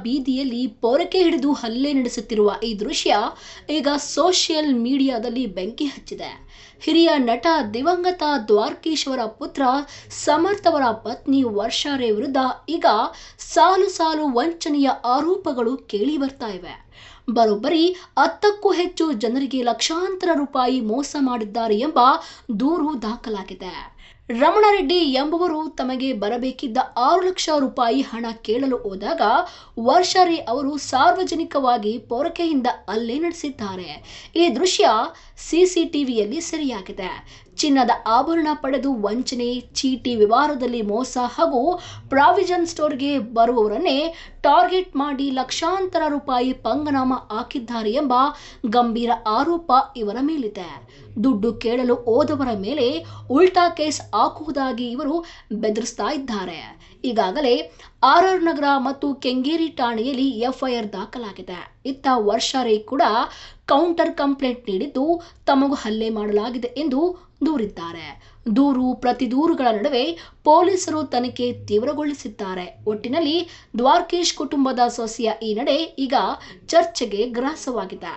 ಬೀದಿಯಲ್ಲಿ ಪೊರಕೆ ಹಿಡಿದು ಹಲ್ಲೆ ನಡೆಸುತ್ತಿರುವ ಈ ದೃಶ್ಯ ಈಗ ಸೋಷಿಯಲ್ ಮೀಡಿಯಾದಲ್ಲಿ ಬೆಂಕಿ ಹಚ್ಚಿದೆ. ಹಿರಿಯ ನಟ ದಿವಂಗತ ದ್ವಾರಕೀಶ್ ಅವರ ಪುತ್ರ ಸಮರ್ಥ್ ಅವರ ಪತ್ನಿ ವರ್ಷಾರೇ ವಿರುದ್ಧ ಈಗ ಸಾಲು ಸಾಲು ವಂಚನೆಯ ಆರೋಪಗಳು ಕೇಳಿ ಬರ್ತಾ ಇವೆ. ಬರೋಬ್ಬರಿ 10ಕ್ಕೂ ಹೆಚ್ಚು ಜನರಿಗೆ ಲಕ್ಷಾಂತರ ರೂಪಾಯಿ ಮೋಸ ಮಾಡಿದ್ದಾರೆ ಎಂಬ ದೂರು ದಾಖಲಾಗಿದೆ. ರಮಣಾರೆಡ್ಡಿ ಎಂಬುವರು ತಮಗೆ ಬರಬೇಕಿದ್ದ 6 ಲಕ್ಷ ರೂಪಾಯಿ ಹಣ ಕೇಳಲು ಹೋದಾಗ ವರ್ಷಾರೇ ಅವರು ಸಾರ್ವಜನಿಕವಾಗಿ ಪೊರಕೆಯಿಂದ ಹಲ್ಲೆ ನಡೆಸಿದ್ದಾರೆ. ಈ ದೃಶ್ಯ ಸಿಸಿಟಿವಿಯಲ್ಲಿ ಸೆರೆಯಾಗಿದೆ. ಚಿನ್ನದ ಆಭರಣ ಪಡೆದು ವಂಚನೆ, ಚೀಟಿ ವ್ಯವಹಾರದಲ್ಲಿ ಮೋಸ ಹಾಗೂ ಪ್ರಾವಿಷನ್ ಸ್ಟೋರ್ಗೆ ಬರುವವರನ್ನೇ ಟಾರ್ಗೆಟ್ ಮಾಡಿ ಲಕ್ಷಾಂತರ ರೂಪಾಯಿ ಪಂಗನಾಮ ಹಾಕಿದ್ದಾರೆ ಎಂಬ ಗಂಭೀರ ಆರೋಪ ಇವರ ಮೇಲಿದೆ. ದುಡ್ಡು ಕೇಳಲು ಹೋದವರ ಮೇಲೆ ಉಲ್ಟಾ ಕೇಸ್ ಹಾಕುವುದಾಗಿ ಇವರು ಬೆದರಿಸ್ತಾ ಇದ್ದಾರೆ. ಈಗಾಗಲೇ ಆರ್ ನಗರ ಮತ್ತು ಕೆಂಗೇರಿ ಠಾಣೆಯಲ್ಲಿ ಎಫ್ಐಆರ್ ದಾಖಲಾಗಿದೆ. ಇತ್ತ ವರ್ಷಾರೇ ಕೂಡ ಕೌಂಟರ್ ಕಂಪ್ಲೇಂಟ್ ನೀಡಿದ್ದು ತಮಗೂ ಹಲ್ಲೆ ಮಾಡಲಾಗಿದೆ ಎಂದು ದೂರಿದ್ದಾರೆ. ದೂರು ಪ್ರತಿದೂರುಗಳ ನಡುವೆ ಪೊಲೀಸರು ತನಿಖೆ ತೀವ್ರಗೊಳಿಸಿದ್ದಾರೆ. ಒಟ್ಟಿನಲ್ಲಿ ದ್ವಾರಕೀಶ್ ಕುಟುಂಬದ ಸೊಸೆಯ ಈ ನಡೆ ಈಗ ಚರ್ಚೆಗೆ ಗ್ರಾಸವಾಗಿದೆ.